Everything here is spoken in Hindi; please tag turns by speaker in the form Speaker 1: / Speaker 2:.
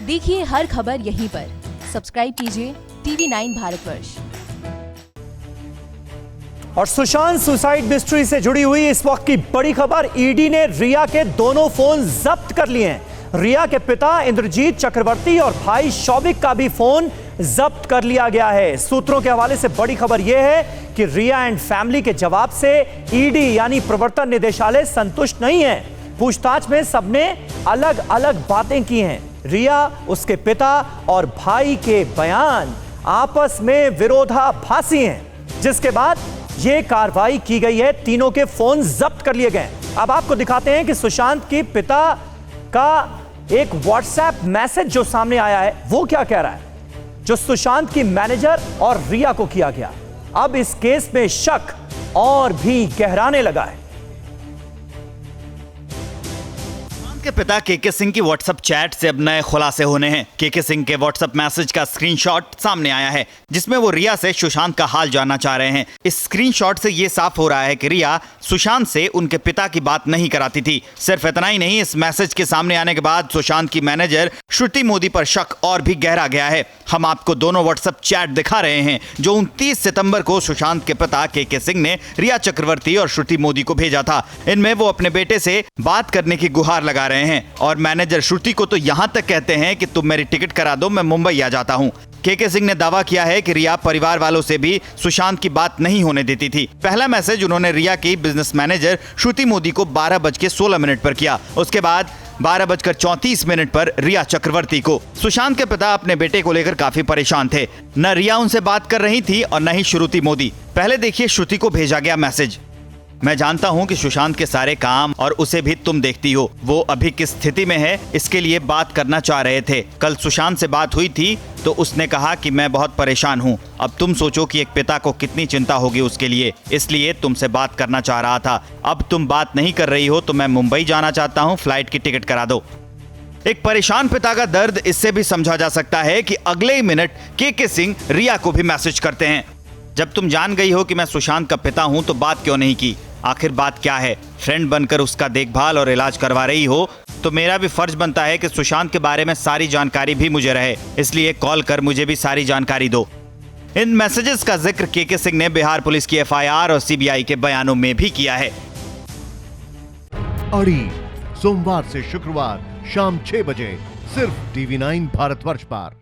Speaker 1: देखिए हर खबर यहीं पर। सब्सक्राइब कीजिए TV9 भारतवर्ष।
Speaker 2: और सुशांत सुसाइड मिस्ट्री से जुड़ी हुई इस वक्त की बड़ी खबर, ईडी ने रिया के दोनों फोन जब्त कर लिए हैं। रिया के पिता इंद्रजीत चक्रवर्ती और भाई शौविक का भी फोन जब्त कर लिया गया है। सूत्रों के हवाले से बड़ी खबर यह है कि रिया एंड फैमिली के जवाब से ईडी यानी प्रवर्तन निदेशालय संतुष्ट नहीं है। पूछताछ में सबने अलग अलग बातें की हैं। रिया, उसके पिता और भाई के बयान आपस में विरोधाभासी हैं, जिसके बाद यह कार्रवाई की गई है। तीनों के फोन जब्त कर लिए गए। अब आपको दिखाते हैं कि सुशांत के पिता का एक व्हाट्सएप मैसेज जो सामने आया है वो क्या कह रहा है, जो सुशांत की मैनेजर और रिया को किया गया। अब इस केस में शक और भी गहराने लगा है।
Speaker 3: के पिता केके सिंह की व्हाट्सएप चैट से अब नए खुलासे होने हैं। केके सिंह के व्हाट्सएप मैसेज का स्क्रीनशॉट सामने आया है, जिसमें वो रिया से सुशांत का हाल जानना चाह रहे हैं। इस स्क्रीनशॉट से ये साफ हो रहा है कि रिया सुशांत से उनके पिता की बात नहीं कराती थी। सिर्फ इतना ही नहीं, इस मैसेज के सामने आने के बाद सुशांत की मैनेजर श्रुति मोदी पर शक और भी गहरा गया है। हम आपको दोनों व्हाट्सएप चैट दिखा रहे हैं जो 29 सितंबर को सुशांत के पिता केके सिंह ने रिया चक्रवर्ती और श्रुति मोदी को भेजा था। इनमें वो अपने बेटे से बात करने की गुहार लगा रहे हैं और मैनेजर श्रुति को तो यहां तक कहते हैं कि तुम मेरी टिकट करा दो, मैं मुंबई आ जाता हूं। केके सिंह ने दावा किया है कि रिया परिवार वालों से भी सुशांत की बात नहीं होने देती थी। पहला मैसेज उन्होंने रिया की बिजनेस मैनेजर श्रुति मोदी को 12:16 पर किया। उसके बाद 12:34 पर रिया चक्रवर्ती को। सुशांत के पिता अपने बेटे को लेकर काफी परेशान थे। न रिया उनसे बात कर रही थी और न ही श्रुति मोदी। पहले देखिए श्रुति को भेजा गया मैसेज। मैं जानता हूं कि सुशांत के सारे काम और उसे भी तुम देखती हो। वो अभी किस स्थिति में है इसके लिए बात करना चाह रहे थे। कल सुशांत से बात हुई थी तो उसने कहा कि मैं बहुत परेशान हूं। अब तुम सोचो कि एक पिता को कितनी चिंता होगी उसके लिए, इसलिए तुमसे बात करना चाह रहा था। अब तुम बात नहीं कर रही हो तो मैं मुंबई जाना चाहता हूं, फ्लाइट की टिकट करा दो। एक परेशान पिता का दर्द इससे भी समझा जा सकता है कि अगले ही मिनट केके सिंह रिया को भी मैसेज करते हैं। जब तुम जान गई हो कि मैं सुशांत का पिता हूं तो बात क्यों नहीं की? आखिर बात क्या है? फ्रेंड बनकर उसका देखभाल और इलाज करवा रही हो तो मेरा भी फर्ज बनता है कि सुशांत के बारे में सारी जानकारी भी मुझे रहे, इसलिए कॉल कर मुझे भी सारी जानकारी दो। इन मैसेजेस का जिक्र केके सिंह ने बिहार पुलिस की FIR और CBI के बयानों में भी किया है।
Speaker 4: अड़ी सोमवार से शुक्रवार शाम 6 बजे सिर्फ TV9 भारतवर्ष पर।